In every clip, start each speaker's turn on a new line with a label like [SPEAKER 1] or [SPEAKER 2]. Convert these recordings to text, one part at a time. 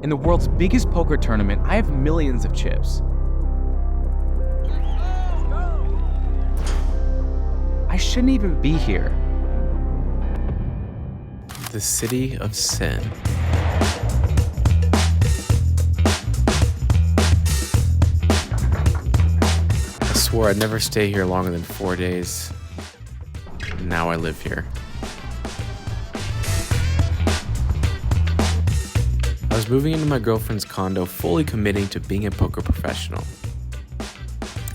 [SPEAKER 1] In the world's biggest poker tournament, I have millions of chips. I shouldn't even be here.
[SPEAKER 2] The city of sin. I swore I'd never stay here longer than 4 days. Now I live here. I was moving into my girlfriend's condo, fully committing to being a poker professional.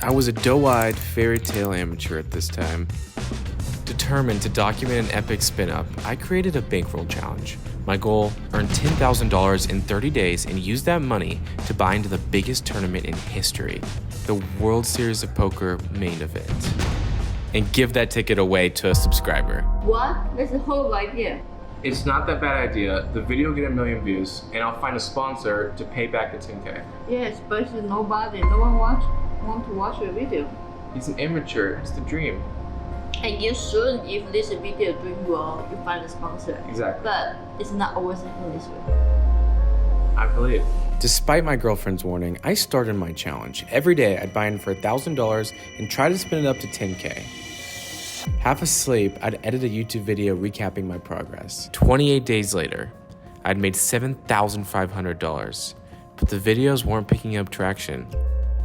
[SPEAKER 2] I was a doe-eyed fairy tale amateur at this time. Determined to document an epic spin-up, I created a bankroll challenge. My goal, earn $10,000 in 30 days and use that money to buy into the biggest tournament in history, the World Series of Poker main event, and give that ticket away to a subscriber.
[SPEAKER 3] What? That's the whole idea.
[SPEAKER 4] It's not that bad idea. The video will get 1 million views, and I'll find a sponsor to pay back the 10K.
[SPEAKER 3] Yes, but no one want to watch your video.
[SPEAKER 4] He's an amateur. It's the dream.
[SPEAKER 3] And you should, if this video doing well, you find a sponsor.
[SPEAKER 4] Exactly.
[SPEAKER 3] But it's not always in this way.
[SPEAKER 4] I believe.
[SPEAKER 2] Despite my girlfriend's warning, I started my challenge. Every day, I'd buy in for $1,000 and try to spin it up to 10K. Half asleep, I'd edit a YouTube video recapping my progress. 28 days later, I'd made $7,500, but the videos weren't picking up traction.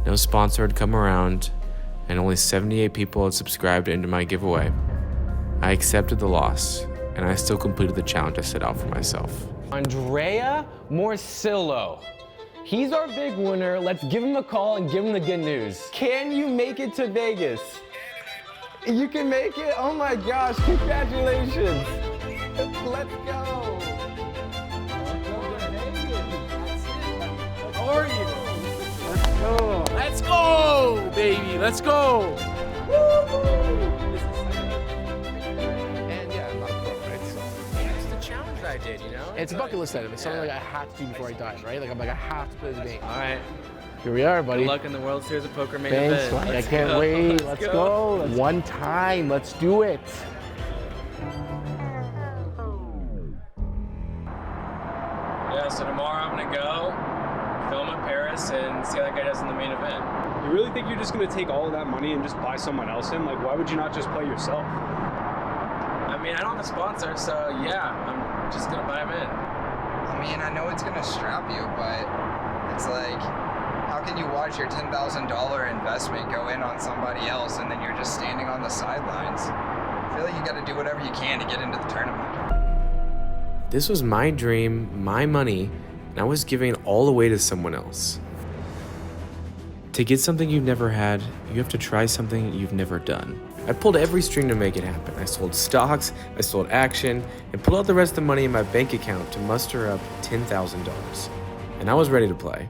[SPEAKER 2] No sponsor had come around, and only 78 people had subscribed into my giveaway. I accepted the loss, and I still completed the challenge I set out for myself.
[SPEAKER 5] Andrea Morcillo. He's our big winner. Let's give him a call and give him the good news. Can you make it to Vegas? You can make it? Oh my gosh, congratulations. Let's go.
[SPEAKER 1] How are you? Let's go. Let's go, baby. Let's go.
[SPEAKER 5] And yeah, I'm not a pro, right?
[SPEAKER 2] It's the challenge I did, you know?
[SPEAKER 5] It's a bucket list item. It's something like I have to do before I die, right? Like I'm like, I have to play the game.
[SPEAKER 1] All right.
[SPEAKER 5] Here we are, buddy.
[SPEAKER 1] Good luck in the World Series of Poker main
[SPEAKER 5] Thanks,
[SPEAKER 1] event.
[SPEAKER 5] I can't wait. Let's go. One time, let's do it.
[SPEAKER 4] Yeah, so tomorrow I'm gonna go film in Paris and see how that guy does in the main event.
[SPEAKER 6] You really think you're just going to take all of that money and just buy someone else in? Like, why would you not just play yourself?
[SPEAKER 4] I mean, I don't have a sponsor, so yeah, I'm just gonna buy him in.
[SPEAKER 7] I mean, I know it's gonna strap you, but it's like, how can you watch your $10,000 investment go in on somebody else and then you're just standing on the sidelines? I feel like you gotta do whatever you can to get into the tournament.
[SPEAKER 2] This was my dream, my money, and I was giving it all away to someone else. To get something you've never had, you have to try something you've never done. I pulled every string to make it happen. I sold stocks, I sold action, and pulled out the rest of the money in my bank account to muster up $10,000. And I was ready to play.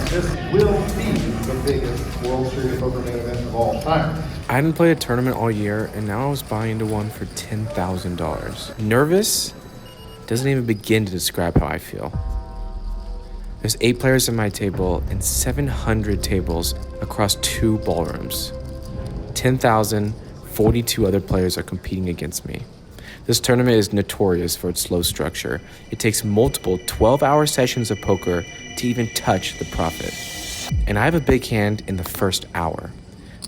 [SPEAKER 8] This will be the biggest World Series of Poker main event of all time.
[SPEAKER 2] I hadn't played a tournament all year, and now I was buying into one for $10,000. Nervous? Doesn't even begin to describe how I feel. There's 8 players at my table and 700 tables across 2 ballrooms. 10,042 other players are competing against me. This tournament is notorious for its slow structure. It takes multiple 12-hour sessions of poker to even touch the profit. And I have a big hand in the first hour.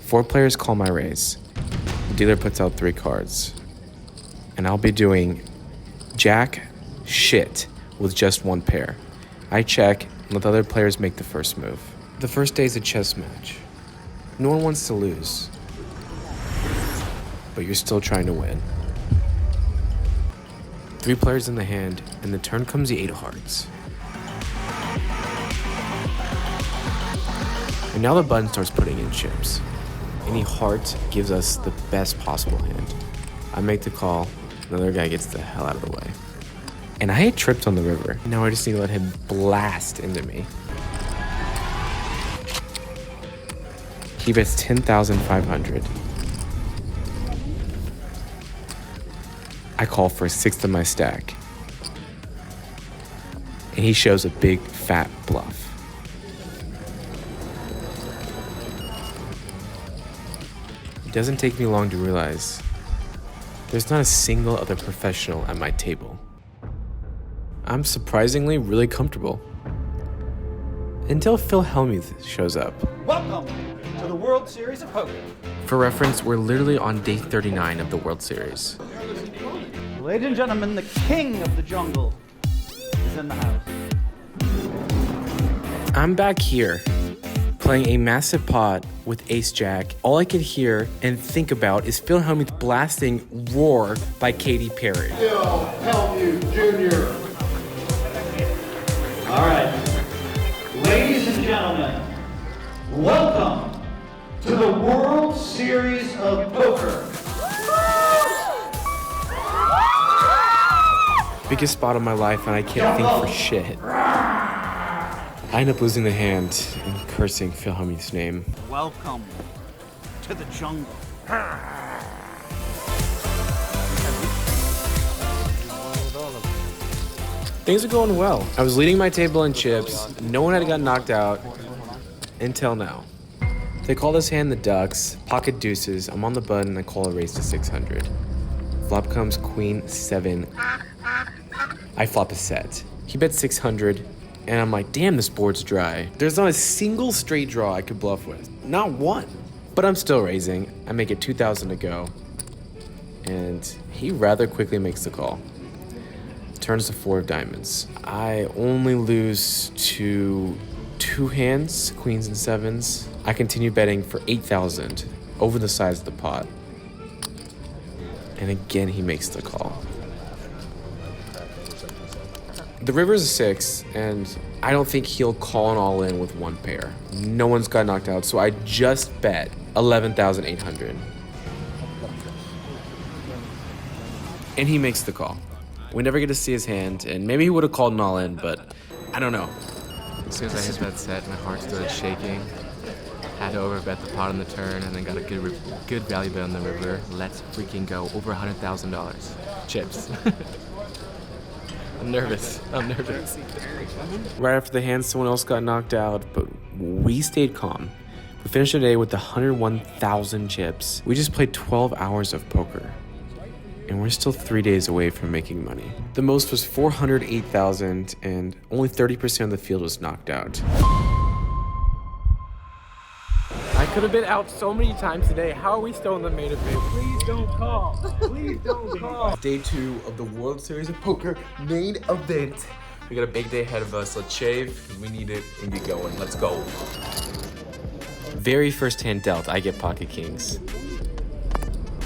[SPEAKER 2] 4 players call my raise. The dealer puts out 3 cards. And I'll be doing jack shit with just 1 pair. I check and let the other players make the first move. The first day is a chess match. No one wants to lose. But you're still trying to win. 3 players in the hand, and the turn comes the 8 of hearts. And now the button starts putting in chips. Any heart gives us the best possible hand. I make the call, another guy gets the hell out of the way. And I had tripped on the river. Now I just need to let him blast into me. He bets 10,500. I call for 1/6 of my stack. And he shows a big fat bluff. It doesn't take me long to realize there's not a single other professional at my table. I'm surprisingly really comfortable. Until Phil Hellmuth shows up.
[SPEAKER 9] Welcome to the World Series of Poker.
[SPEAKER 2] For reference, we're literally on day 39 of the World Series.
[SPEAKER 9] Ladies and gentlemen, the king of the jungle is in the house.
[SPEAKER 2] I'm back here, playing a massive pot with Ace Jack. All I can hear and think about is Phil Hellmuth blasting Roar by Katy Perry.
[SPEAKER 8] Phil Hellmuth Jr.
[SPEAKER 9] All right. Ladies and gentlemen, welcome to the World Series of Poker.
[SPEAKER 2] Biggest spot of my life and I can't think for shit. I end up losing the hand and cursing Phil Hellmuth's name.
[SPEAKER 9] Welcome to the jungle.
[SPEAKER 2] Things are going well. I was leading my table in chips. No one had got knocked out until now. They call this hand the Ducks, pocket deuces. I'm on the button and I call a raise to 600. Flop comes queen 7. I flop a set. He bets 600 and I'm like, damn, this board's dry. There's not a single straight draw I could bluff with. Not one. But I'm still raising. I make it 2,000 to go. And he rather quickly makes the call. Turns to 4 of diamonds. I only lose to 2 hands, queens and 7s. I continue betting for 8,000 over the size of the pot. And again, he makes the call. The river's a 6, and I don't think he'll call an all in with 1 pair. No one's got knocked out, so I just bet 11,800. And he makes the call. We never get to see his hand, and maybe he would have called an all in, but I don't know.
[SPEAKER 4] As soon as I hit that set, my heart started shaking. Had to overbet the pot on the turn, and then got a good value bet on the river. Let's freaking go. Over $100,000. Chips. I'm nervous.
[SPEAKER 2] Right after the hand, someone else got knocked out, but we stayed calm. We finished the day with 101,000 chips. We just played 12 hours of poker. And we're still 3 days away from making money. The most was 408,000, and only 30% of the field was knocked out. I could have been out so many times today. How are we still in the main event? Please don't call. Please don't call. Day 2 of the World Series of Poker main event. We got a big day ahead of us. Let's shave, because we need it and get going. Let's go. Very first hand dealt, I get pocket kings.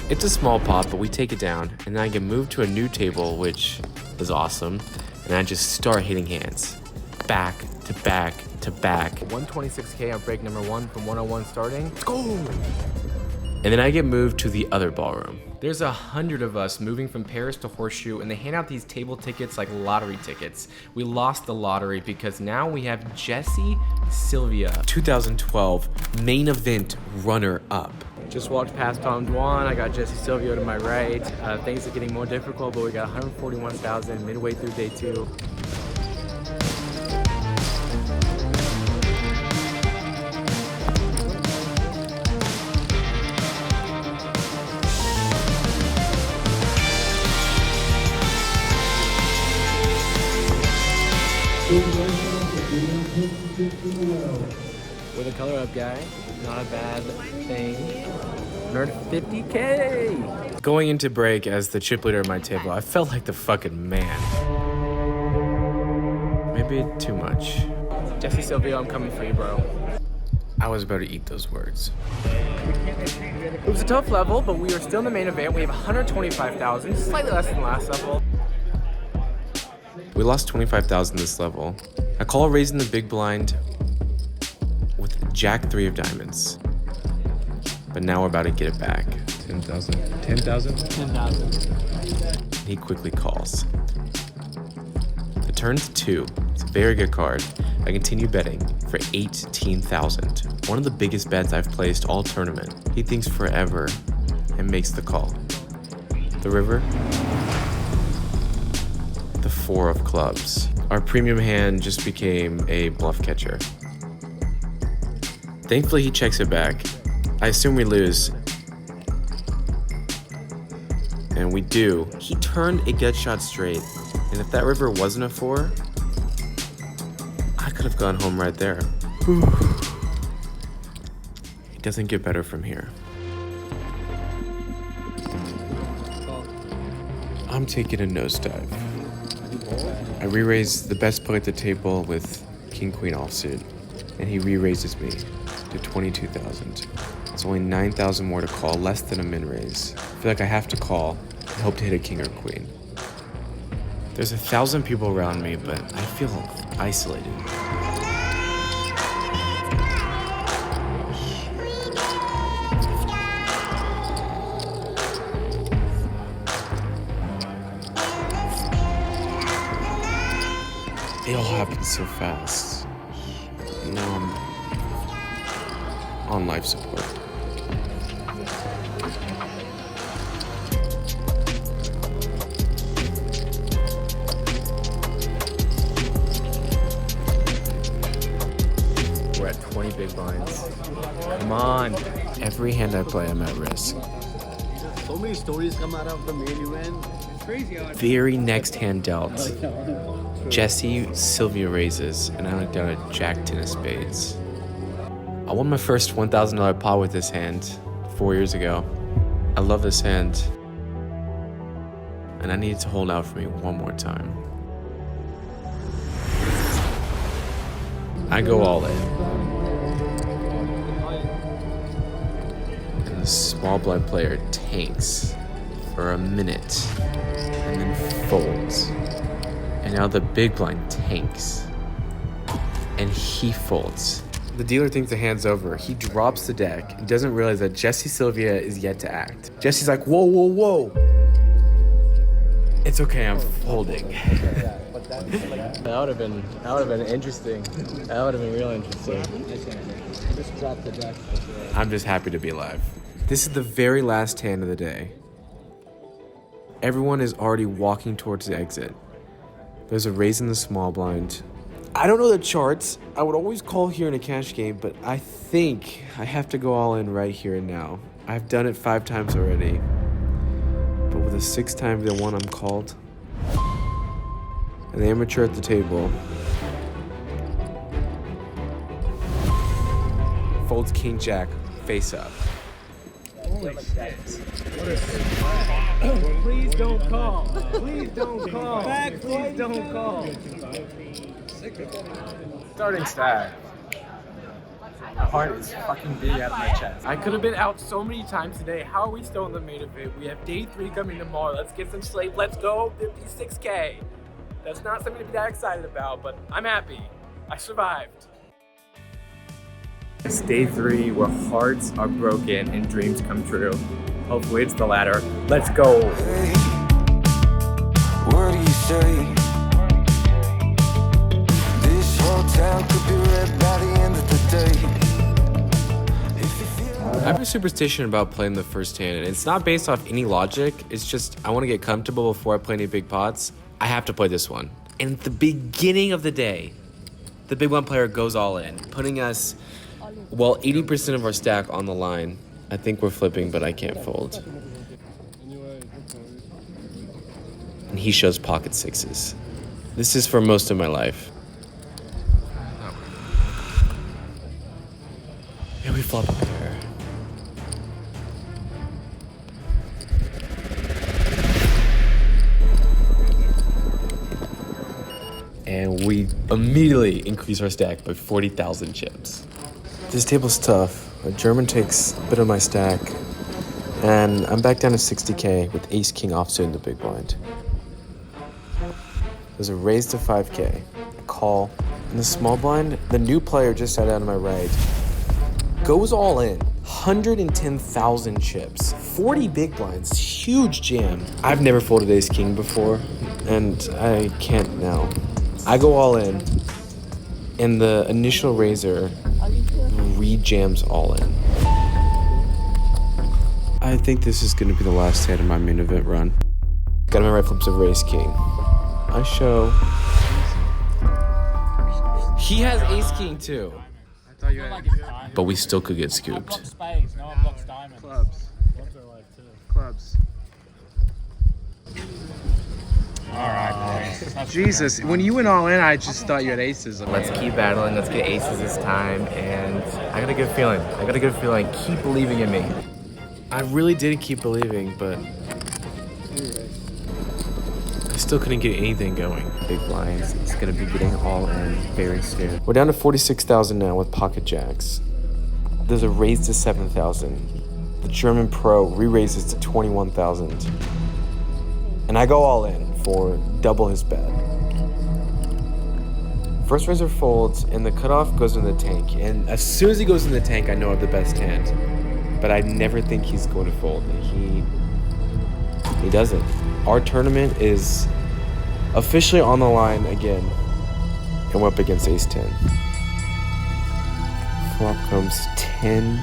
[SPEAKER 2] It's a small pot, but we take it down, and then I get moved to a new table, which is awesome, and I just start hitting hands. Back to back to back. 126K on break number 1 from 101 starting. Let's go! And then I get moved to the other ballroom. There's 100 of us moving from Paris to Horseshoe, and they hand out these table tickets like lottery tickets. We lost the lottery because now we have Jesse Sylvia, 2012 main event runner-up. Just walked past Tom Dwan. I got Jesse Sylvia to my right. Things are getting more difficult, but we got 141,000 midway through day 2. With a color up guy, not a bad thing. Earned 50K! Going into break as the chip leader at my table, I felt like the fucking man. Maybe too much. Jesse Sylvia, I'm coming for you, bro. I was about to eat those words. It was a tough level, but we are still in the main event. We have 125,000, slightly less than last level. We lost 25,000 this level. I call a raise in the big blind with Jack 3 of diamonds. But now we're about to get it back. 10,000. 10,000? 10,000. He quickly calls. The turn's 2. It's a very good card. I continue betting for 18,000. One of the biggest bets I've placed all tournament. He thinks forever and makes the call. The river. The 4 of clubs. Our premium hand just became a bluff catcher. Thankfully, he checks it back. I assume we lose. And we do. He turned a gut shot straight. And if that river wasn't a 4, I could have gone home right there. It doesn't get better from here. I'm taking a nosedive. I re-raise the best player at the table with king-queen offsuit, and he re-raises me to 22,000. It's only 9,000 more to call, less than a min raise. I feel like I have to call and hope to hit a king or queen. There's 1,000 people around me, but I feel isolated. It all happened so fast. Now I'm on life support.
[SPEAKER 4] We're at 20 big blinds. Come on.
[SPEAKER 2] Every hand I play, I'm at risk.
[SPEAKER 10] So many stories come out of the main event. It's crazy how
[SPEAKER 2] Very next hand dealt. Jesse Sylvia raises, and I went down a jack 10 of spades. I won my first $1,000 pot with this hand 4 years ago. I love this hand, and I need it to hold out for me one more time. I go all in. And the small blind player tanks for a minute and then folds. And now the big blind tanks. And he folds. The dealer thinks the hand's over. He drops the deck and doesn't realize that Jesse Sylvia is yet to act. Jesse's like, whoa, whoa, whoa. It's okay, I'm folding.
[SPEAKER 4] That would have been interesting. That would have been real interesting.
[SPEAKER 10] just drop the deck.
[SPEAKER 2] I'm just happy to be alive. This is the very last hand of the day. Everyone is already walking towards the exit. There's a raise in the small blind. I don't know the charts. I would always call here in a cash game, but I think I have to go all in right here and now. I've done it 5 times already. But with the 6th time the one I'm called. And the amateur at the table folds king jack face up.
[SPEAKER 10] Holy shit. Please don't call. Please don't call. Please don't call.
[SPEAKER 1] Starting stack. My heart is fucking beating out of my chest. I could have been out so many times today. How are we still in the main event? We have day 3 coming tomorrow. Let's get some sleep. Let's go. 56K. That's not something to be that excited about, but I'm happy. I survived.
[SPEAKER 11] It's day 3 where hearts are broken and dreams come true. Hopefully it's the latter. Let's go.
[SPEAKER 12] Hey, what do you say? This whole town could be red by the end of the day.
[SPEAKER 2] I have a superstition about playing the first hand, and it's not based off any logic. It's just I want to get comfortable before I play any big pots. I have to play this one. And at the beginning of the day, the big one player goes all in, putting us, well, 80% of our stack on the line. I think we're flipping, but I can't fold. And he shows pocket 6s. This is for most of my life. And we flop a pair. And we immediately increase our stack by 40,000 chips. This table's tough. A German takes a bit of my stack, and I'm back down to 60K with ace-king offsuit in the big blind. There's a raise to 5K, a call. In the small blind, the new player just sat out on my right goes all in. 110,000 chips, 40 big blinds, huge jam. I've never folded ace-king before, and I can't now. I go all in, and the initial raiser re-jams all in. I think this is gonna be the last hand of my main event run. Got my right flips of raise king. I show He has ace king too.
[SPEAKER 6] I thought you had
[SPEAKER 2] But we still could get scooped.
[SPEAKER 10] Spades, no one blocks diamonds.
[SPEAKER 6] clubs.
[SPEAKER 10] Clubs are live too.
[SPEAKER 6] Clubs. Jesus, when you went all in, I just thought you had aces.
[SPEAKER 4] Let's keep battling. Let's get aces this time. And I got a good feeling. Keep believing in me.
[SPEAKER 2] I really did keep believing, but I still couldn't get anything going. Big blinds. It's gonna be getting all in very soon. We're down to 46,000 now with pocket jacks. There's a raise to 7,000. The German pro re-raises to 21,000. And I go all in for double his bet. First raiser folds and the cutoff goes in the tank. And as soon as he goes in the tank, I know I have the best hand. But I never think he's going to fold. And he doesn't. Our tournament is officially on the line again. And we're up against ace 10. Flop comes 10,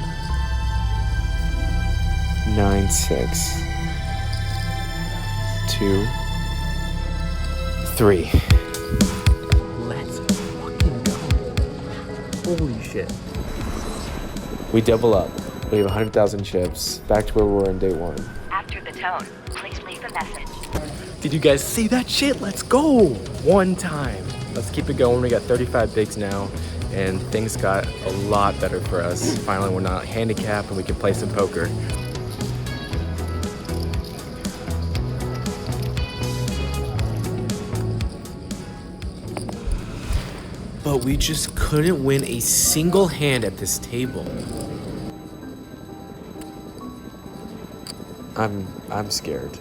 [SPEAKER 2] 9, 6, 2, 3.
[SPEAKER 4] Let's fucking go. Holy shit.
[SPEAKER 2] We double up. We have 100,000 chips. Back to where we were on day 1.
[SPEAKER 13] After the tone, please leave a message.
[SPEAKER 2] Did you guys see that shit? Let's go! One time. Let's keep it going. We got 35 bigs now, and things got a lot better for us. Finally, we're not handicapped and we can play some poker. But we just couldn't win a single hand at this table. I'm scared.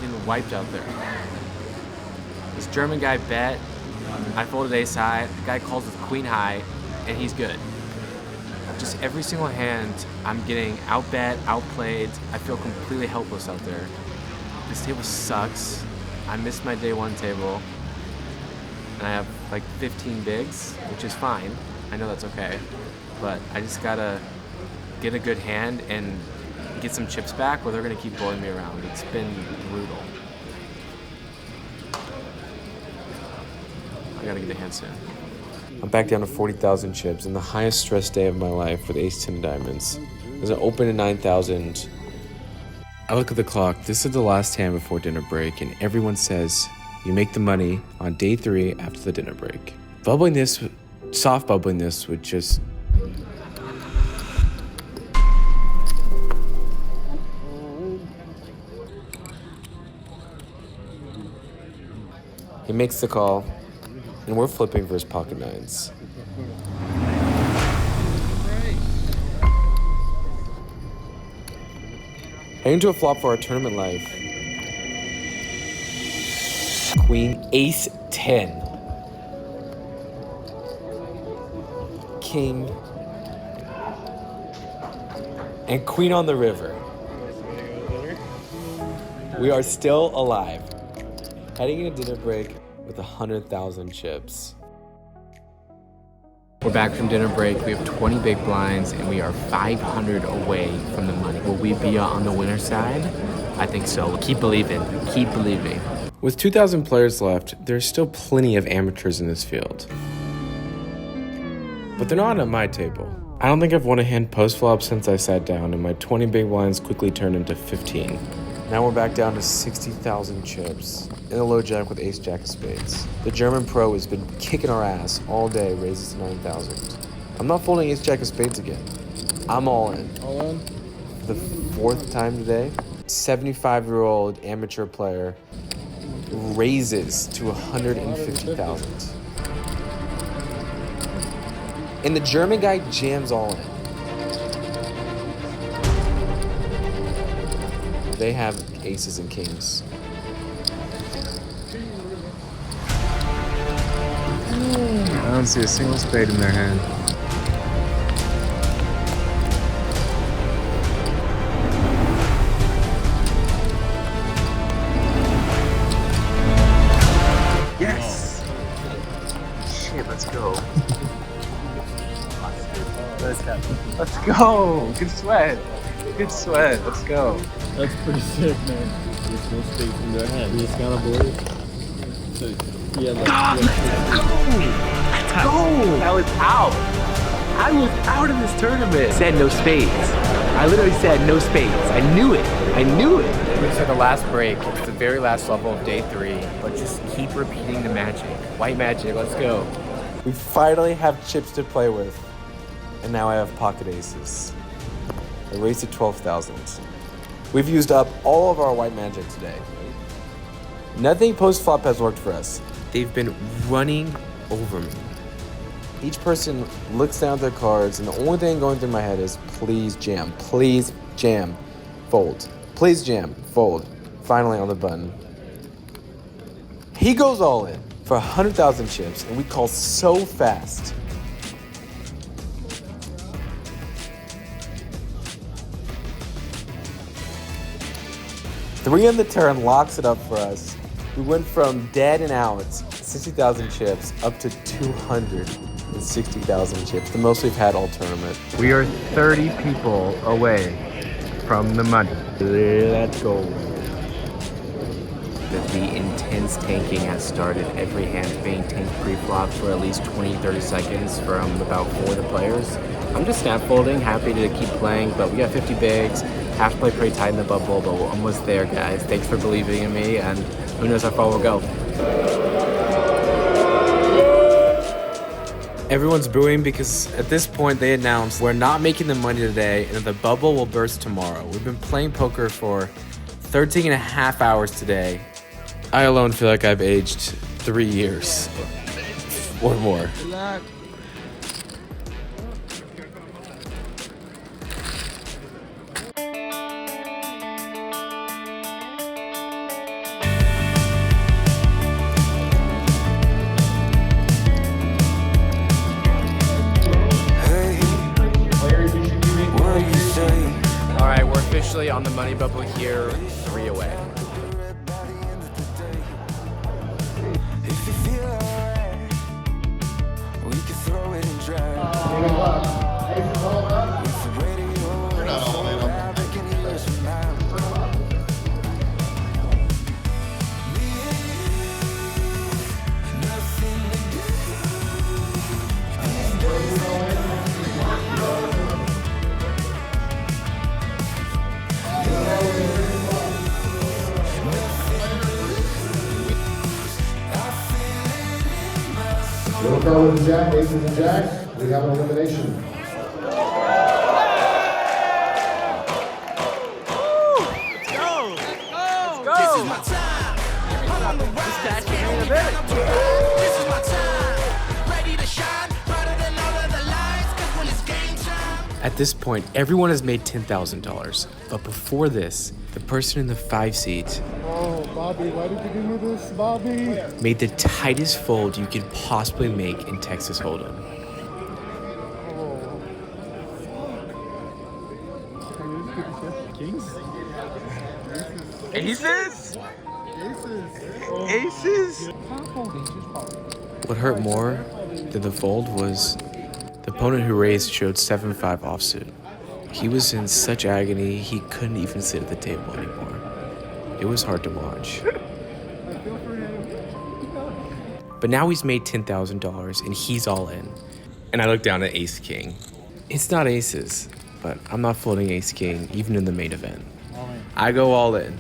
[SPEAKER 4] Getting wiped out there. This German guy bet. I folded ace high. The guy calls with queen high, and he's good. Just every single hand, I'm getting outbet, outplayed. I feel completely helpless out there. This table sucks. I missed my day 1 table. And I have like 15 bigs, which is fine. I know that's okay. But I just gotta get a good hand and get some chips back, or they're gonna keep blowing me around. It's been brutal. I gotta get a hand soon.
[SPEAKER 2] I'm back down to 40,000 chips and the highest stress day of my life with ace 10 diamonds. There's an open at 9,000. I look at the clock. This is the last hand before dinner break, and everyone says you make the money on day 3 after the dinner break. Soft bubbling this would just... He makes the call, and we're flipping for his pocket nines. Heading to a flop for our tournament life. Queen, ace 10. King. And queen on the river. We are still alive. Heading into dinner break with 100,000 chips.
[SPEAKER 4] We're back from dinner break. We have 20 big blinds, and we are 500 away from the money. Will we be on the winner's side? I think so. Keep believing. Keep believing.
[SPEAKER 2] With 2,000 players left, there's still plenty of amateurs in this field. But they're not at my table. I don't think I've won a hand post-flop since I sat down, and my 20 big blinds quickly turned into 15. Now we're back down to 60,000 chips in a low jack with ace jack of spades. The German pro has been kicking our ass all day, raises to 9,000. I'm not folding ace jack of spades again. I'm all in.
[SPEAKER 10] All in?
[SPEAKER 2] For the 4th time today, 75-year-old amateur player raises to 150,000. And the German guy jams all in. They have aces and kings.
[SPEAKER 6] I don't see a single spade in their hand. Yes! Shit, let's go. Let's go! Good sweat. Good sweat. Let's go.
[SPEAKER 10] That's pretty sick, man. There's no space in their head. You just gotta believe.
[SPEAKER 2] I was out. I was out of this tournament. Said no spades. I literally said no spades. I knew it. I knew it.
[SPEAKER 11] We said the last break. It's the very last level of day 3. But just keep repeating the magic. White magic, let's go.
[SPEAKER 2] We finally have chips to play with. And now I have pocket aces. I raised to 12,000. We've used up all of our white magic today. Nothing post-flop has worked for us. They've been running over me. Each person looks down at their cards, and the only thing going through my head is, please jam, fold. Please jam, fold. Finally on the button. He goes all in for 100,000 chips, and we call so fast. Three on the turn locks it up for us. We went from dead and out, 60,000 chips, up to 260,000 chips, the most we've had all tournament.
[SPEAKER 11] We are 30 people away from the money. Let's go.
[SPEAKER 2] The intense tanking has started. Every hand being tanked pre-flop for at least 20-30 seconds from about 4 of the players. I'm just snap folding, happy to keep playing, but we got 50 bigs. Have to play pretty tight in the bubble, but we're almost there, guys. Thanks for believing in me, and who knows how far we'll go. Everyone's booing because at this point they announced we're not making the money today and that the bubble will burst tomorrow. We've been playing poker for 13 and a half hours today. I alone feel like I've aged 3 years or more.
[SPEAKER 11] On the money bubble here, 3 away.
[SPEAKER 8] Little card with the jack, aces and jacks. We have an elimination.
[SPEAKER 2] At this point, everyone has made $10,000. But before this, the person in the 5 seat
[SPEAKER 8] Bobby, why did you give me this, Bobby?
[SPEAKER 2] made the tightest fold you could possibly make in Texas Hold'em.
[SPEAKER 1] Aces?
[SPEAKER 2] Aces? What hurt more than the fold was the opponent who raised showed 7-5 offsuit. He was in such agony, he couldn't even sit at the table anymore. It was hard to watch. But now he's made $10,000 and he's all in. And I look down at Ace King. It's not aces, but I'm not folding Ace King even in the main event. I go all in.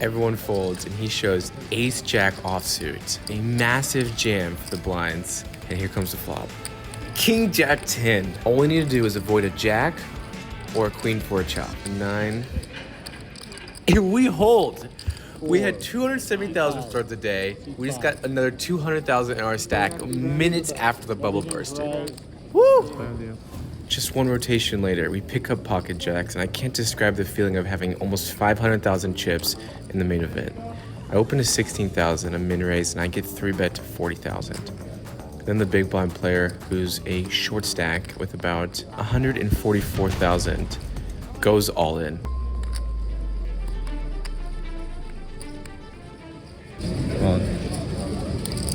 [SPEAKER 2] Everyone folds and he shows Ace Jack offsuit. A massive jam for the blinds. And here comes the flop. King Jack 10. All we need to do is avoid a jack or a queen for a chop. 9. And we hold. We had 270,000 starts a day. We just got another 200,000 in our stack minutes after the bubble bursted. Woo! Just one rotation later, we pick up pocket jacks, and I can't describe the feeling of having almost 500,000 chips in the main event. I open to 16,000, a min raise, and I get 3-bet to 40,000. Then the big blind player, who's a short stack with about 144,000, goes all in.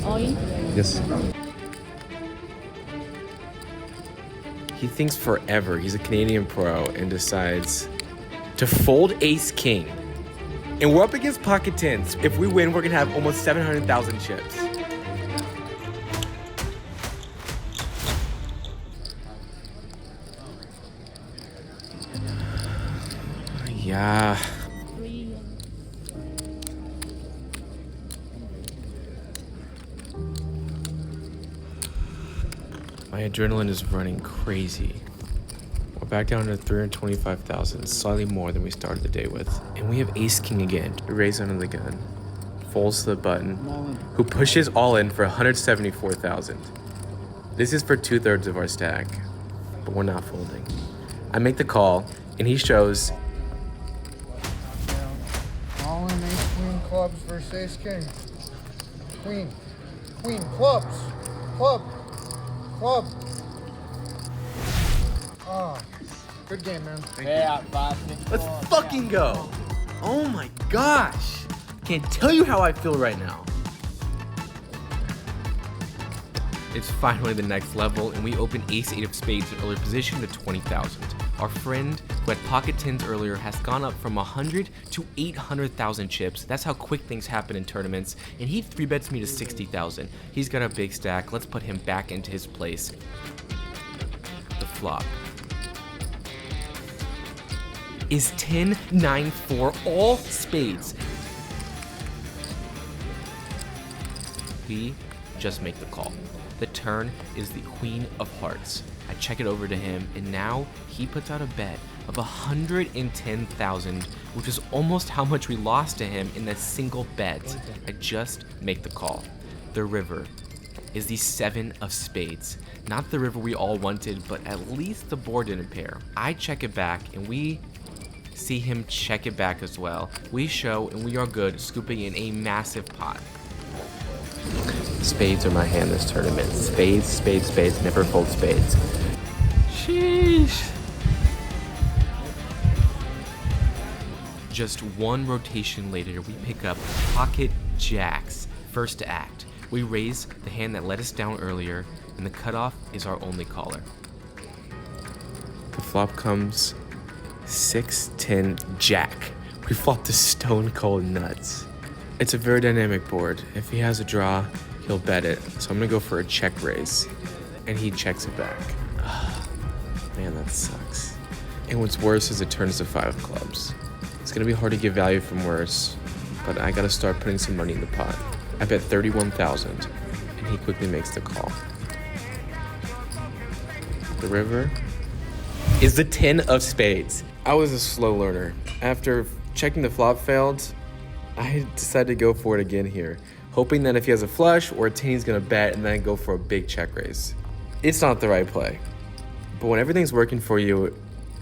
[SPEAKER 3] All in?
[SPEAKER 2] Yes. He thinks forever he's a Canadian pro and decides to fold Ace King. And we're up against pocket tens. If we win, we're gonna have almost 700,000 chips. My adrenaline is running crazy. We're back down to 325,000, slightly more than we started the day with. And we have Ace King again. We raise under the gun. Folds to the button. Who pushes all in for 174,000. This is for 2/3 of our stack. But we're not folding. I make the call, and he shows.
[SPEAKER 8] All in ace queen clubs versus ace king. Queen. Queen clubs. Club. Club. Ah, good game, man.
[SPEAKER 2] Let's fucking go. Oh my gosh. Can't tell you how I feel right now.
[SPEAKER 4] It's finally the next level, and we open ace-8 of spades in earlier position to 20,000. Our friend, who had pocket tens earlier, has gone up from 100 to 800,000 chips. That's how quick things happen in tournaments, and he 3-bets me to 60,000. He's got a big stack. Let's put him back into his place. The flop is 10-9-4, all spades. We just make the call. The turn is the queen of hearts. I check it over to him, and now he puts out a bet of 110,000, which is almost how much we lost to him in that single bet. I just make the call. The river is the 7 of spades. Not the river we all wanted, but at least the board didn't pair. I check it back, and we see him check it back as well. We show, and we are good, scooping in a massive pot.
[SPEAKER 2] Spades are my hand this tournament. Spades, spades, spades, never fold spades. Sheesh.
[SPEAKER 4] Just one rotation later, we pick up pocket jacks, first to act. We raise the hand that let us down earlier, and the cutoff is our only caller.
[SPEAKER 2] The flop comes 6-10 jack. We flop the stone cold nuts. It's a very dynamic board. If he has a draw, he'll bet it. So I'm gonna go for a check raise. And he checks it back. Man, that sucks. And what's worse is it turns to 5 of clubs. It's gonna be hard to get value from worse, but I gotta start putting some money in the pot. I bet 31,000, and he quickly makes the call. The river is the 10 of spades. I was a slow learner. After checking the flop failed, I decided to go for it again here, hoping that if he has a flush or a 10, he's gonna bet and then go for a big check raise. It's not the right play, but when everything's working for you,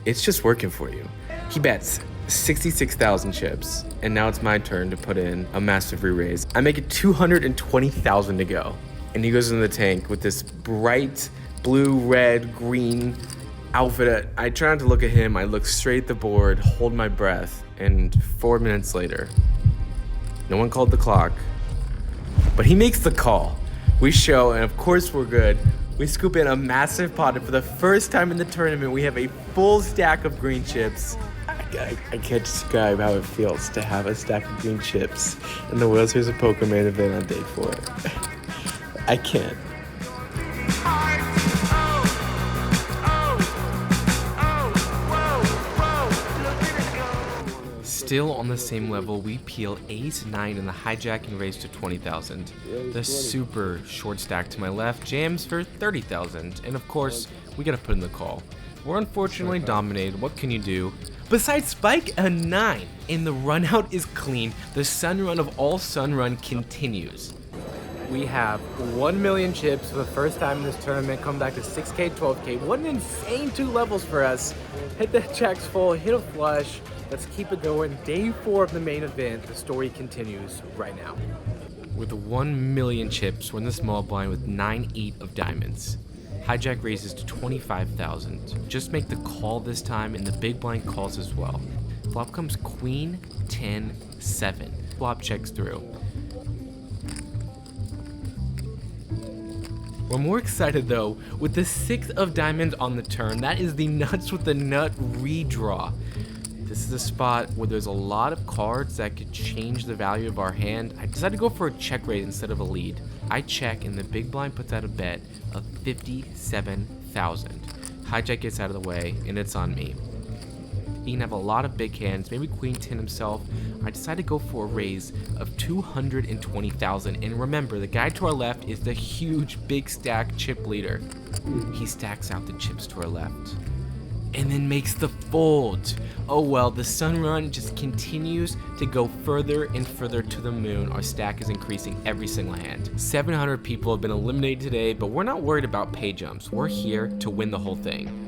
[SPEAKER 2] it's just working for you. He bets 66,000 chips, and now it's my turn to put in a massive re-raise. I make it 220,000 to go, and he goes in the tank with this bright blue, red, green outfit. I try not to look at him. I look straight at the board, hold my breath, and 4 minutes later, no one called the clock, but he makes the call. We show, and of course we're good. We scoop in a massive pot, and for the first time in the tournament, we have a full stack of green chips. I can't describe how it feels to have a stack of green chips in the World Series of Poker main event on day 4. I can't.
[SPEAKER 4] Still on the same level, we peel ace-9 in the hijack and raise to 20,000. The super short stack to my left jams for 30,000, and of course, we gotta put in the call. We're unfortunately dominated. What can you do? Besides spike a 9, and the run out is clean. The sun run of all sun run continues.
[SPEAKER 1] We have 1 million chips for the first time in this tournament, come back to 6K, 12K. What an insane 2 levels for us. Hit the checks full, hit a flush. Let's keep it going. Day 4 of the main event. The story continues right now.
[SPEAKER 4] With 1 million chips, we're in the small blind with 9-8 of diamonds. Hijack raises to 25,000. Just make the call this time, and the big blind calls as well. Flop comes queen, 10, 7. Flop checks through. We're more excited though with the 6 of diamonds on the turn. That is the nuts with the nut redraw. This is a spot where there's a lot of cards that could change the value of our hand. I decided to go for a check raise instead of a lead. I check, and the big blind puts out a bet of 57,000. Hijack gets out of the way, and it's on me.
[SPEAKER 2] He can have a lot of big hands, maybe queen 10 himself. I decided to go for a raise of 220,000. And remember, the guy to our left is the huge big stack chip leader. He stacks out the chips to our left and then makes the fold. Oh well, the sun run just continues to go further and further to the moon. Our stack is increasing every single hand. 700 people have been eliminated today, but we're not worried about pay jumps. We're here to win the whole thing.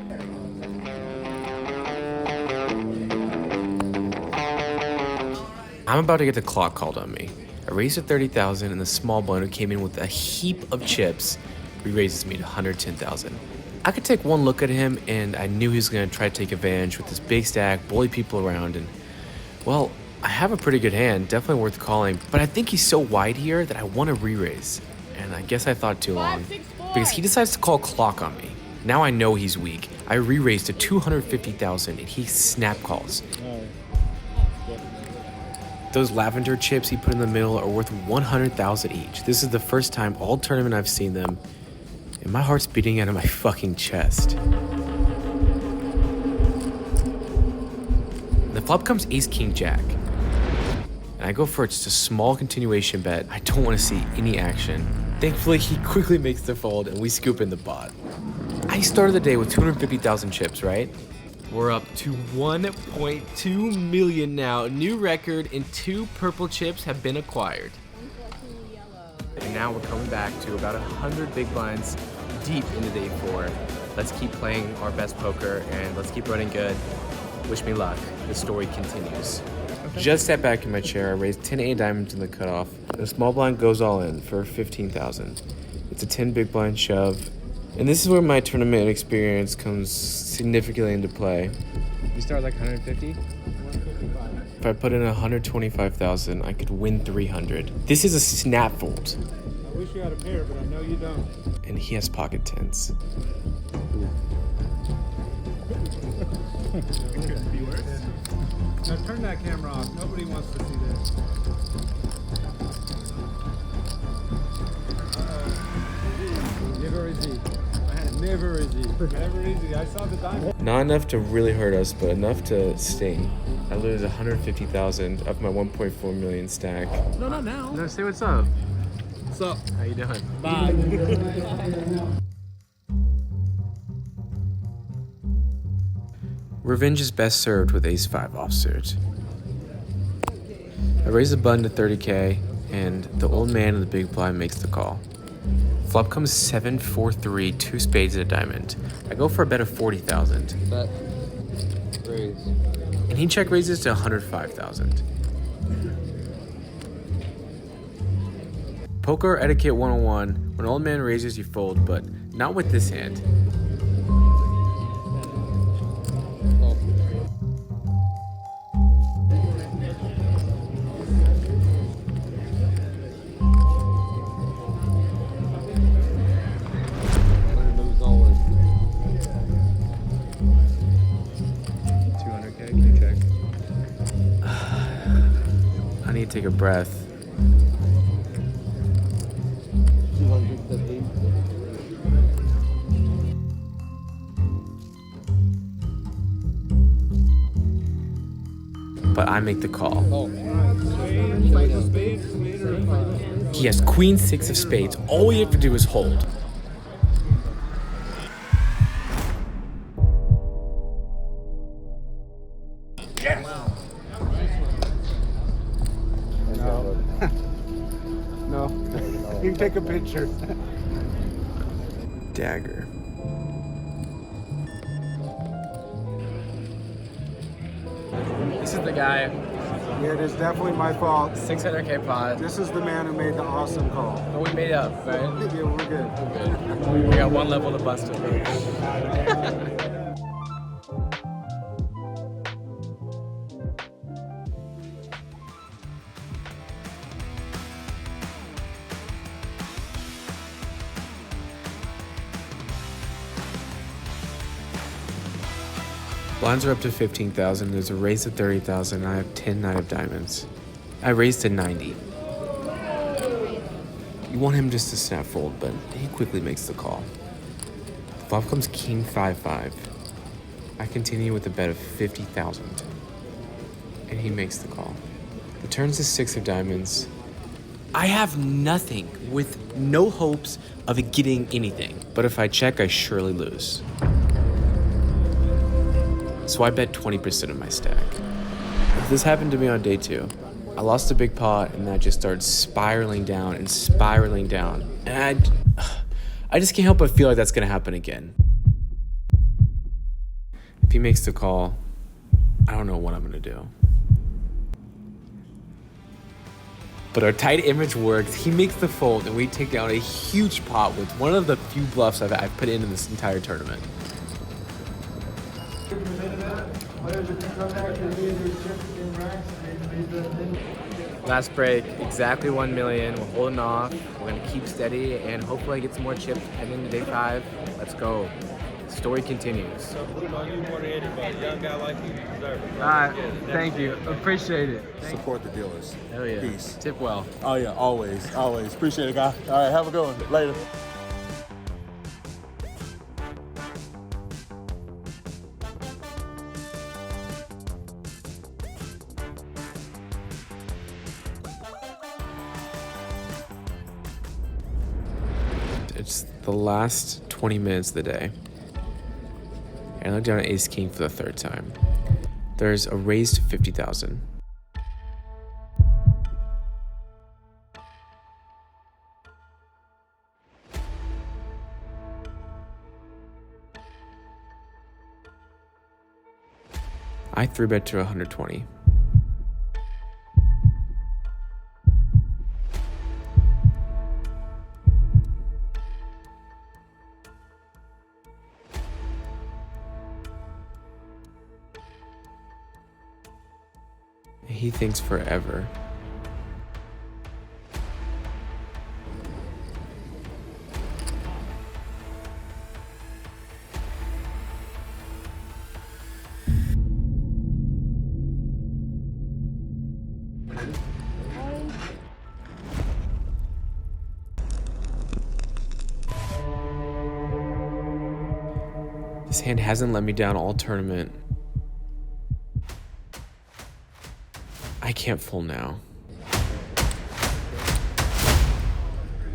[SPEAKER 2] I'm about to get the clock called on me. I raised to 30,000 and the small blind who came in with a heap of chips re-raises me to 110,000. I could take one look at him and I knew he was going to try to take advantage with this big stack, bully people around, and well, I have a pretty good hand, definitely worth calling, but I think he's so wide here that I want to re-raise. And I guess I thought too long because he decides to call clock on me. Now I know he's weak. I re-raised to 250,000 and he snap calls. Those lavender chips he put in the middle are worth 100,000 each. This is the first time all tournament I've seen them, and my heart's beating out of my fucking chest. The flop comes ace king jack, and I go for just a small continuation bet. I don't want to see any action. Thankfully, he quickly makes the fold, and we scoop in the pot. I started the day with 250,000 chips, right? We're up to 1.2 million now. New record, and 2 purple chips have been acquired. And now we're coming back to about 100 big blinds deep into day 4. Let's keep playing our best poker and let's keep running good. Wish me luck. The story continues. Just sat back in my chair. I raised 10 diamonds in the cutoff. The small blind goes all in for 15,000. It's a 10 big blind shove. And this is where my tournament experience comes significantly into play.
[SPEAKER 4] You start like 150?
[SPEAKER 2] If I put in 125,000, I could win 300. This is a snap fold.
[SPEAKER 10] I wish you had a pair, but I know you don't.
[SPEAKER 2] And he has pocket tens.
[SPEAKER 10] Now turn that camera off. Nobody wants to see this. Never easy. Never easy. Never easy. I saw the diamond.
[SPEAKER 2] Not enough to really hurt us, but enough to sting. I lose 150,000 of my 1.4 million stack.
[SPEAKER 10] No, not now.
[SPEAKER 4] No, say what's up.
[SPEAKER 10] What's up?
[SPEAKER 4] How you doing?
[SPEAKER 10] Bye.
[SPEAKER 2] Revenge is best served with ace-5 offsuit. I raise the button to 30k, and the old man in the big blind makes the call. Flop comes 7-4-3, 2 spades and a diamond. I go for a bet of 40,000.
[SPEAKER 5] Bet. Raise.
[SPEAKER 2] And he check raises to 105,000. Poker etiquette 101. When old man raises, you fold, but not with this hand. I need to take a breath. But I make the call. He has queen 6 of spades. All we have to do is hold.
[SPEAKER 10] No. You can take a picture.
[SPEAKER 2] Dagger.
[SPEAKER 4] This is the guy.
[SPEAKER 10] Yeah, it is definitely my fault.
[SPEAKER 4] 600k pot.
[SPEAKER 10] This is the man who made the awesome call.
[SPEAKER 4] But we made up, right?
[SPEAKER 10] Yeah, we're good.
[SPEAKER 4] We're good. We got one level to bust him.
[SPEAKER 2] Blinds are up to 15,000. There's a raise to 30,000. I have 10 9 of diamonds. I raised to 90. You want him just to snap fold, but he quickly makes the call. Flop comes king 5-5. I continue with a bet of 50,000, and he makes the call. The turn's the 6 of diamonds. I have nothing, with no hopes of getting anything. But if I check, I surely lose. So I bet 20% of my stack. This happened to me on day 2. I lost a big pot, and that just started spiraling down and spiraling down. And I just can't help but feel like that's gonna happen again. If he makes the call, I don't know what I'm gonna do. But our tight image works. He makes the fold, and we take down a huge pot with one of the few bluffs I've put in this entire tournament.
[SPEAKER 11] Last break, exactly 1 million. We're holding off. We're gonna keep steady and hopefully get some more chips heading into day 5. Let's go. Story continues.
[SPEAKER 10] Alright, thank you. Appreciate it.
[SPEAKER 14] Support the dealers.
[SPEAKER 11] Hell yeah.
[SPEAKER 14] Peace.
[SPEAKER 11] Tip well.
[SPEAKER 14] Oh yeah, always. Appreciate it, guy. All right, have a good one. Later.
[SPEAKER 2] It's the last 20 minutes of the day. And I look down at Ace King for the 3rd time. There's a raise to 50,000. I 3-bet to 120. He thinks forever. This hand hasn't let me down all tournament. I can't fold now.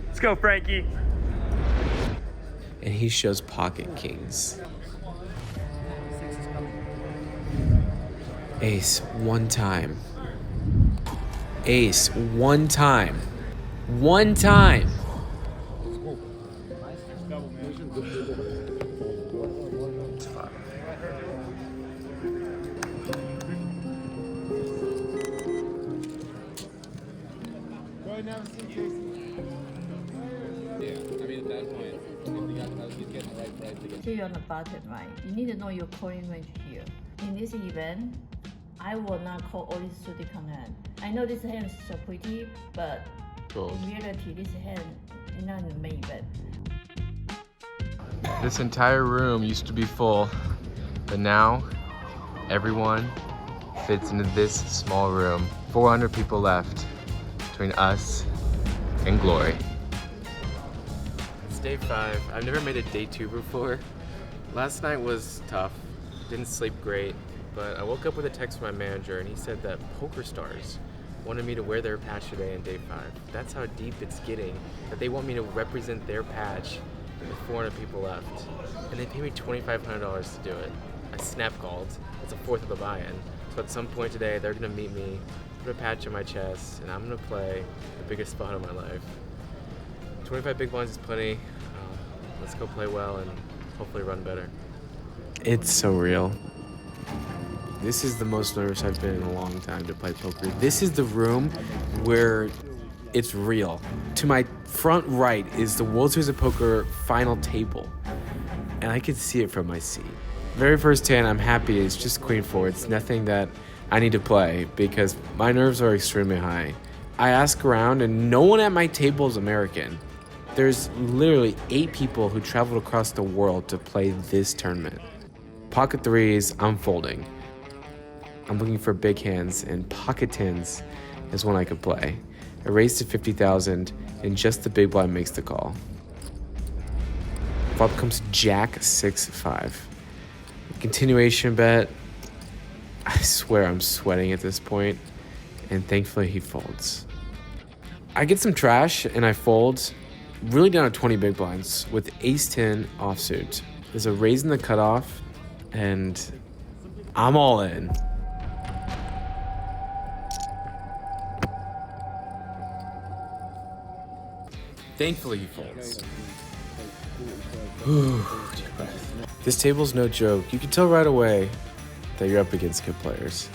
[SPEAKER 10] Let's go, Frankie.
[SPEAKER 2] And he shows pocket kings. Ace, 1 time. Ace, 1 time. 1 time.
[SPEAKER 3] Here on the button, right? You need to know your calling range here. In this event, I will not call all these suited hand. I know this hand is so pretty, but in reality, this hand is not in the main event.
[SPEAKER 4] This entire room used to be full, but now everyone fits into this small room. 400 people left between us and glory.
[SPEAKER 11] It's day 5. I've never made a day 2 before. Last night was tough. Didn't sleep great, but I woke up with a text from my manager and he said that PokerStars wanted me to wear their patch today in day 5. That's how deep it's getting, that they want me to represent their patch with 400 people left. And they paid me $2,500 to do it. I snap called. It's a fourth of the buy-in. So at some point today, they're gonna meet me, put a patch on my chest, and I'm gonna play the biggest spot of my life. 25 big blinds is plenty. Let's go play well and hopefully run better.
[SPEAKER 2] It's so real. This is the most nervous I've been in a long time to play poker. This is the room where it's real. To my front right is the World Series of Poker final table, and I can see it from my seat. Very first hand, I'm happy. It's just Queen 4. It's nothing that I need to play because my nerves are extremely high. I ask around, and no one at my table is American. There's literally 8 people who traveled across the world to play this tournament. Pocket 3s, I'm folding. I'm looking for big hands, and pocket 10s is one I could play. I raise to 50,000, and just the big blind makes the call. Flop comes Jack 6-5. Continuation bet. I swear I'm sweating at this point, and thankfully he folds. I get some trash and I fold, really down to 20 big blinds with ace-10 offsuit. There's a raise in the cutoff, and I'm all in. Thankfully he folds. Deep breath. This table's no joke. You can tell right away that you're up against good players.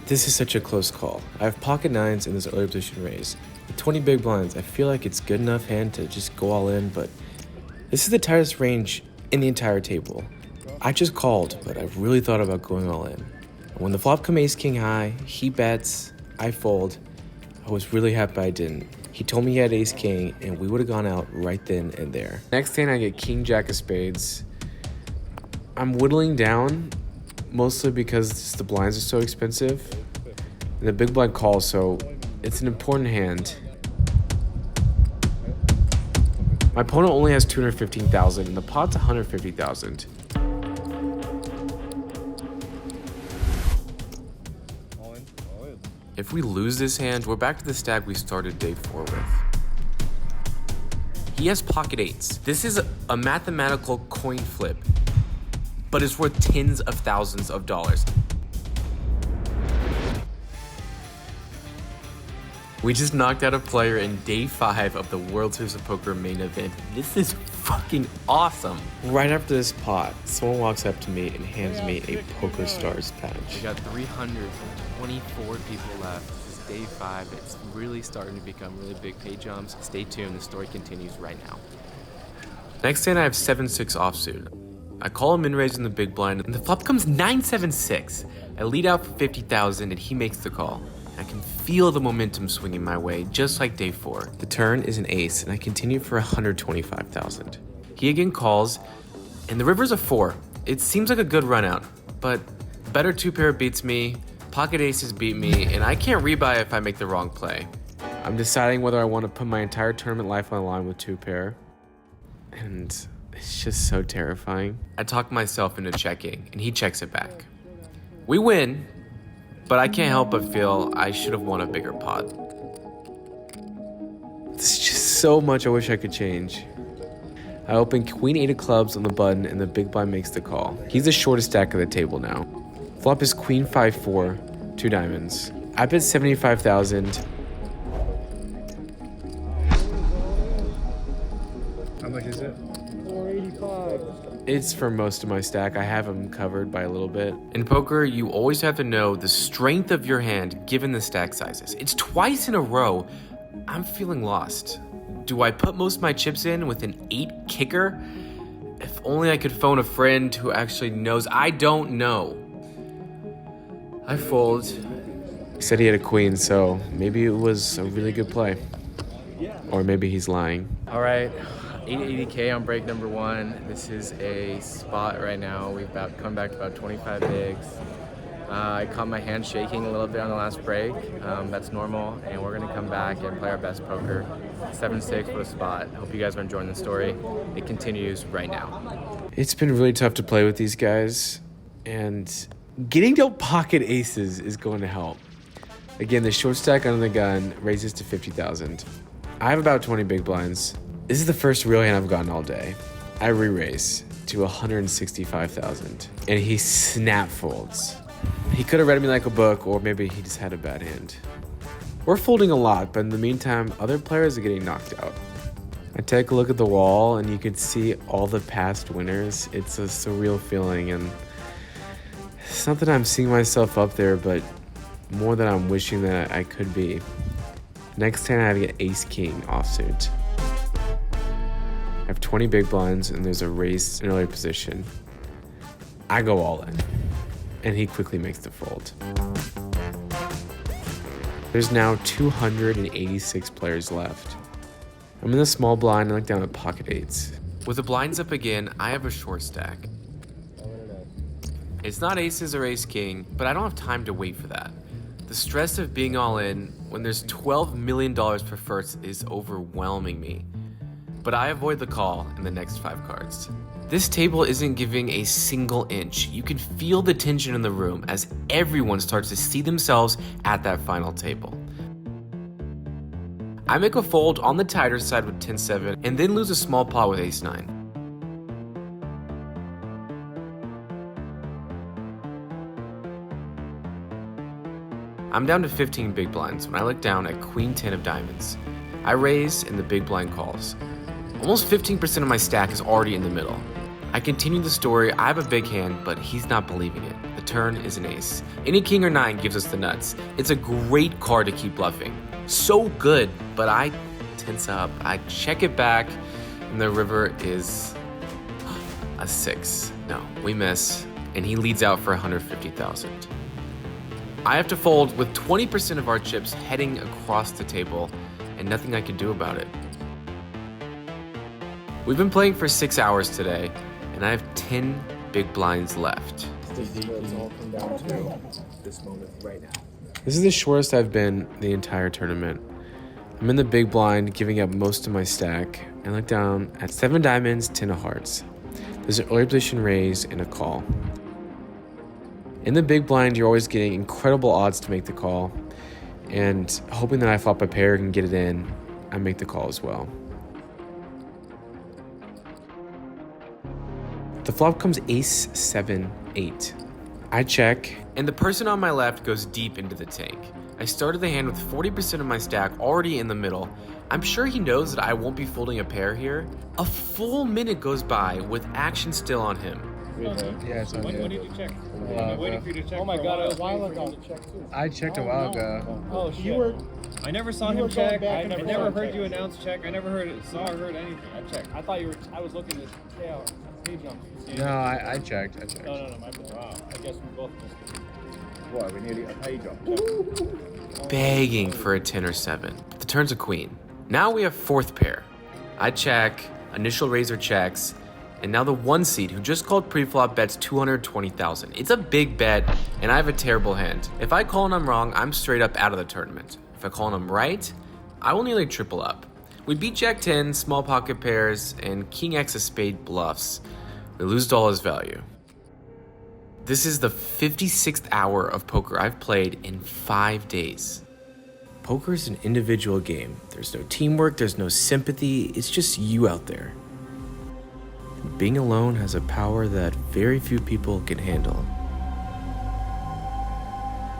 [SPEAKER 2] This is such a close call. I have pocket nines in this early position raise. With 20 big blinds, I feel like it's good enough hand to just go all in, but this is the tightest range in the entire table. I just called, but I really thought about going all in. And when the flop come ace king high, he bets, I fold. I was really happy I didn't. He told me he had ace king, and we would have gone out right then and there. Next hand, I get king jack of spades. I'm whittling down, mostly because the blinds are so expensive. And the big blind calls, so it's an important hand. My opponent only has 215,000, and the pot's 150,000. If we lose this hand, we're back to the stack we started day 4 with. He has pocket eights. This is a mathematical coin flip, but it's worth tens of thousands of dollars. We just knocked out a player in day 5 of the World Series of Poker main event. This is fucking awesome. Right after this pot, someone walks up to me and hands me a Poker Stars patch.
[SPEAKER 4] We got 324 people left. This is day 5. It's really starting to become really big pay jumps. Stay tuned, the story continues right now.
[SPEAKER 2] Next hand, I have 7-6 offsuit. I call him in raise in the big blind, and the flop comes 9-7-6. I lead out for 50,000, and he makes the call. I can feel the momentum swinging my way, just like day 4. The turn is an ace, and I continue for 125,000. He again calls, and the river's a 4. It seems like a good run out, but better 2-pair beats me, pocket aces beat me, and I can't rebuy if I make the wrong play. I'm deciding whether I want to put my entire tournament life on the line with 2-pair, and it's just so terrifying. I talk myself into checking, and he checks it back. We win, but I can't help but feel I should have won a bigger pot. There's just so much I wish I could change. I open queen 8 of clubs on the button, and the big blind makes the call. He's the shortest stack of the table now. Flop is queen 5-4, 2 diamonds. I bet 75,000.
[SPEAKER 10] How much is it? 485.
[SPEAKER 2] It's for most of my stack. I have them covered by a little bit. In poker, you always have to know the strength of your hand given the stack sizes. It's twice in a row. I'm feeling lost. Do I put most of my chips in with an 8 kicker? If only I could phone a friend who actually knows. I don't know. I fold. He said he had a queen, so maybe it was a really good play. Or maybe he's lying.
[SPEAKER 4] All right, 880K on break number 1. This is a spot right now. We've come back to about 25 bigs. I caught my hand shaking a little bit on the last break. That's normal, and we're gonna come back and play our best poker. 7-6 for a spot. Hope you guys are enjoying the story. It continues right now.
[SPEAKER 2] It's been really tough to play with these guys, and getting to pocket aces is going to help. Again, the short stack under the gun raises to 50,000. I have about 20 big blinds. This is the first real hand I've gotten all day. I re-raise to 165,000, and he snap folds. He could have read me like a book, or maybe he just had a bad hand. We're folding a lot, but in the meantime, other players are getting knocked out. I take a look at the wall, and you can see all the past winners. It's a surreal feeling, and it's not that I'm seeing myself up there, but more that I'm wishing that I could be. Next hand, I have to get ace-king offsuit. I have 20 big blinds, and there's a raise in early position. I go all in, and he quickly makes the fold. There's now 286 players left. I'm in the small blind and look down at pocket eights. With the blinds up again, I have a short stack. It's not aces or ace-king, but I don't have time to wait for that. The stress of being all in when there's $12 million for first is overwhelming me. but I avoid the call in the next 5 cards. This table isn't giving a single inch. You can feel the tension in the room as everyone starts to see themselves at that final table. I make a fold on the tighter side with 10-7 and then lose a small pot with ace-9. I'm down to 15 big blinds when I look down at queen 10 of diamonds. I raise and the big blind calls. Almost 15% of my stack is already in the middle. I continue the story. I have a big hand, but he's not believing it. The turn is an ace. Any king or 9 gives us the nuts. It's a great card to keep bluffing. So good, but I tense up. I check it back, and the river is a 6. No, we miss, and he leads out for 150,000. I have to fold with 20% of our chips heading across the table, and nothing I can do about it. We've been playing for 6 hours today, and I have 10 big blinds left.
[SPEAKER 1] This is where it's all come down to this moment right now.
[SPEAKER 2] This is the shortest I've been the entire tournament. I'm in the big blind, giving up most of my stack, and look down at 7 diamonds, 10 of hearts. There's an early position raise and a call. In the big blind, you're always getting incredible odds to make the call, and hoping that I flop a pair and get it in, I make the call as well. The flop comes ace 7 8. I check, and the person on my left goes deep into the tank. I started the hand with 40% of my stack already in the middle. I'm sure he knows that I won't be folding a pair here. A full minute goes by with action still on him.
[SPEAKER 10] Yeah, it's on
[SPEAKER 6] When did you check?
[SPEAKER 10] I'm
[SPEAKER 6] waiting for you to check.
[SPEAKER 10] Oh my god,
[SPEAKER 6] a
[SPEAKER 10] a while ago. I checked a while ago.
[SPEAKER 6] Oh shit.
[SPEAKER 10] You were.
[SPEAKER 6] I never saw
[SPEAKER 10] You were
[SPEAKER 6] him
[SPEAKER 10] going
[SPEAKER 6] check.
[SPEAKER 10] back
[SPEAKER 6] I
[SPEAKER 10] and
[SPEAKER 6] never
[SPEAKER 10] forth.
[SPEAKER 6] heard you announce check. I never heard anything. I checked. I thought you were. I was looking at pay jumps.
[SPEAKER 10] No, I checked.
[SPEAKER 6] No, my bad. Wow. I guess we both missed it.
[SPEAKER 14] What, we nearly a pay jump?
[SPEAKER 2] Begging for a 10 or 7. The turn's a queen. Now we have 4th pair. I check, initial raiser checks, and now the 1 seed who just called preflop bets 220,000. It's a big bet, and I have a terrible hand. If I call and I'm wrong, I'm straight up out of the tournament. If I call and I'm right, I will nearly triple up. We beat Jack 10, small pocket pairs, and King X of spade bluffs. We lose all his value. This is the 56th hour of poker I've played in 5 days. Poker is an individual game. There's no teamwork, there's no sympathy, it's just you out there. Being alone has a power that very few people can handle.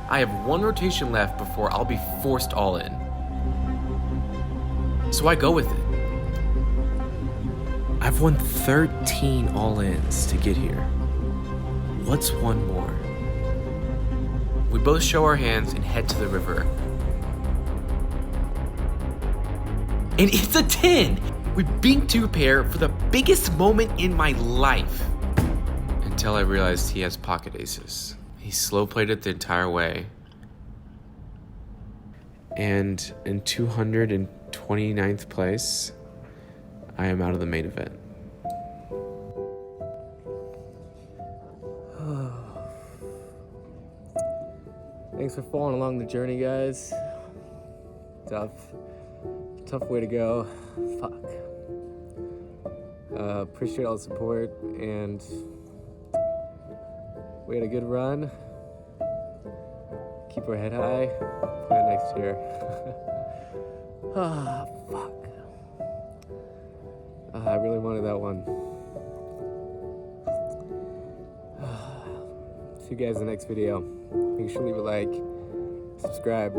[SPEAKER 2] I have 1 rotation left before I'll be forced all in. So I go with it. I've won 13 all-ins to get here. What's one more? We both show our hands and head to the river. And it's a 10! We beat 2 pair for the biggest moment in my life. Until I realized he has pocket aces. He slow played it the entire way. And in 229th place, I am out of the main event.
[SPEAKER 4] Thanks for following along the journey, guys. Tough way to go. Fuck. Appreciate all the support, and we had a good run. Keep our head high. Plan next year. Ah, fuck. I really wanted that one. See you guys in the next video. Make sure to leave a like, subscribe.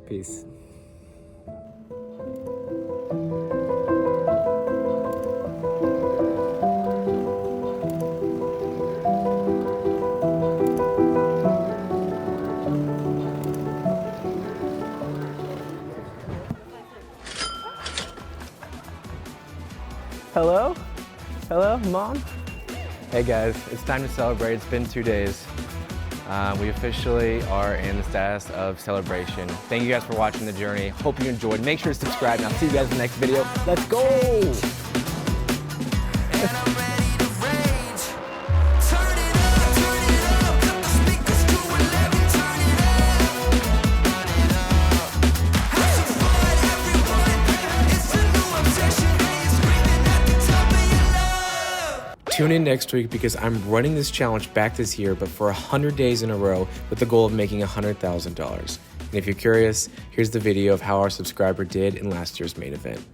[SPEAKER 4] Peace. Hello? Hello, Mom? Hey guys, it's time to celebrate. It's been 2 days. We officially are in the status of celebration. Thank you guys for watching the journey. Hope you enjoyed. Make sure to subscribe, and I'll see you guys in the next video. Let's go!
[SPEAKER 2] Tune in next week because I'm running this challenge back this year, but for 100 days in a row with the goal of making $100,000. And if you're curious, here's the video of how our subscriber did in last year's main event.